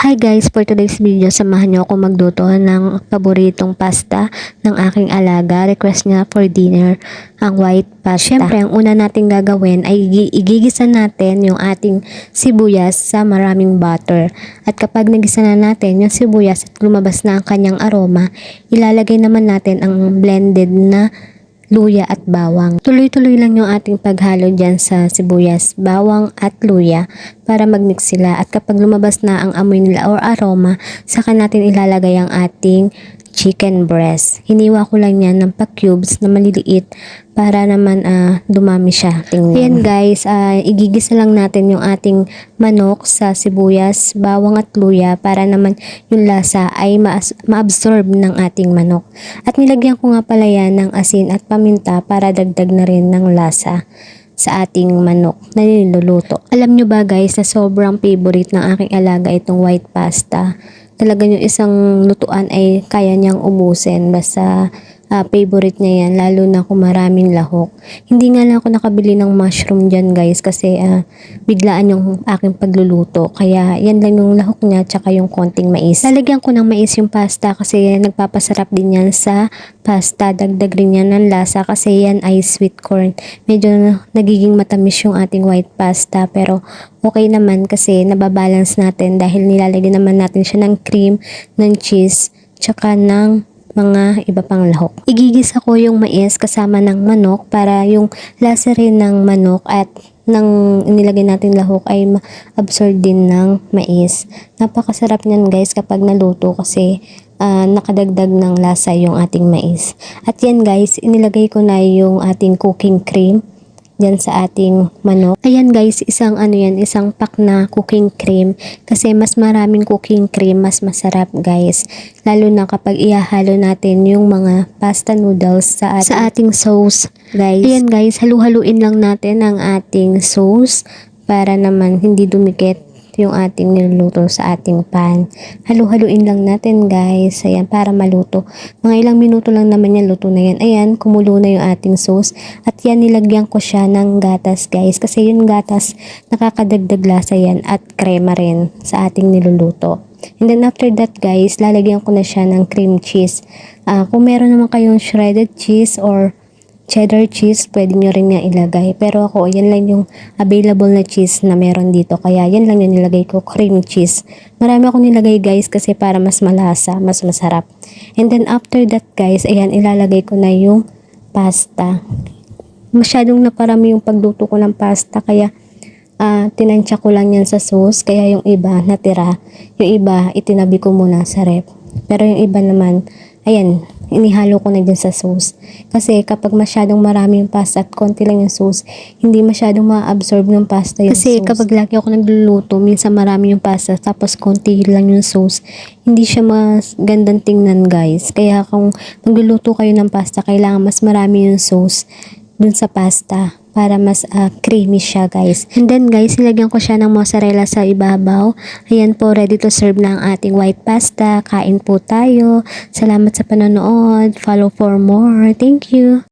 Hi guys, for today's video, samahan niyo ako magluto ng paboritong pasta ng aking alaga. Request niya for dinner ang white pasta. Siyempre, ang una nating gagawin ay igigisa natin yung ating sibuyas sa maraming butter. At kapag nagisa na natin yung sibuyas at lumabas na ang kanyang aroma, ilalagay naman natin ang blended na luya at bawang. Tuloy-tuloy lang yung ating paghalo dyan sa sibuyas, bawang at luya para magmix sila. At kapag lumabas na ang amoy nila or aroma, saka natin ilalagay ang ating chicken breast. Hiniwa ko lang yan ng pa-cubes na maliliit para naman dumami siya. Tingnan. Ayan guys, igigisa lang natin yung ating manok sa sibuyas, bawang at luya para naman yung lasa ay ma-absorb ng ating manok. At nilagyan ko nga pala yan ng asin at paminta para dagdag na rin ng lasa sa ating manok na niluluto. Alam nyo ba guys na sobrang favorite ng aking alaga itong white pasta. Talaga yung isang lutuan ay kaya niyang ubusin basta favorite niya yan, lalo na kung maraming lahok. Hindi nga lang ako nakabili ng mushroom dyan guys kasi biglaan yung aking pagluluto. Kaya yan lang yung lahok niya tsaka yung konting mais. Lalagyan ko ng mais yung pasta kasi nagpapasarap din yan sa pasta. Dagdag rin yan ng lasa kasi yan ay sweet corn. Medyo nagiging matamis yung ating white pasta pero okay naman kasi nababalance natin dahil nilalagyan naman natin siya ng cream, ng cheese, tsaka ng mga iba pang lahok. Igigisa ko yung mais kasama ng manok para yung lasa rin ng manok at ng inilagay natin lahok ay ma-absorb din ng mais. Napakasarap niyan guys kapag naluto kasi nakadagdag ng lasa yung ating mais. At yan guys, inilagay ko na yung ating cooking cream dyan sa ating manok. Ayan guys, isang pack na cooking cream kasi mas maraming cooking cream mas masarap guys. Lalo na kapag ihahalo natin yung mga pasta noodles sa ating sauce guys. Ayan guys, halu-haluin lang natin ang ating sauce para naman hindi dumikit yung ating niluluto sa ating pan. Halu-haluin lang natin guys. Ayan, para maluto. Mga ilang minuto lang naman yan, luto na yan. Ayan, kumulo na yung ating sauce. At yan, nilagyan ko siya ng gatas guys. Kasi yung gatas, nakakadagdag lasa yan at krema rin sa ating niluluto. And then after that guys, lalagyan ko na siya ng cream cheese. Kung meron naman kayong shredded cheese or cheddar cheese, pwede nyo rin nga ilagay. Pero ako, yan lang yung available na cheese na meron dito. Kaya yan lang yung nilagay ko, cream cheese. Marami akong nilagay guys kasi para mas malasa, mas masarap. And then after that guys, ayan, ilalagay ko na yung pasta. Masyadong naparami yung pagluto ko ng pasta. Kaya tinansya ko lang yan sa sauce. Kaya yung iba natira. Yung iba, itinabi ko muna sa ref. Pero yung iba naman, ayan, inihalo ko na dyan sa sauce. Kasi kapag masyadong marami yung pasta at konti lang yung sauce, hindi masyadong ma-absorb ng pasta yung sauce. Kasi kapag lagi ako nagluluto, minsan marami yung pasta tapos konti lang yung sauce, hindi siya mas gandang tingnan guys. Kaya kung magluluto kayo ng pasta, kailangan mas marami yung sauce dun sa pasta para mas creamy siya guys. And then guys, nilagyan ko siya ng mozzarella sa ibabaw. Ayan po, ready to serve na ang ating white pasta. Kain po tayo. Salamat sa panonood. Follow for more. Thank you.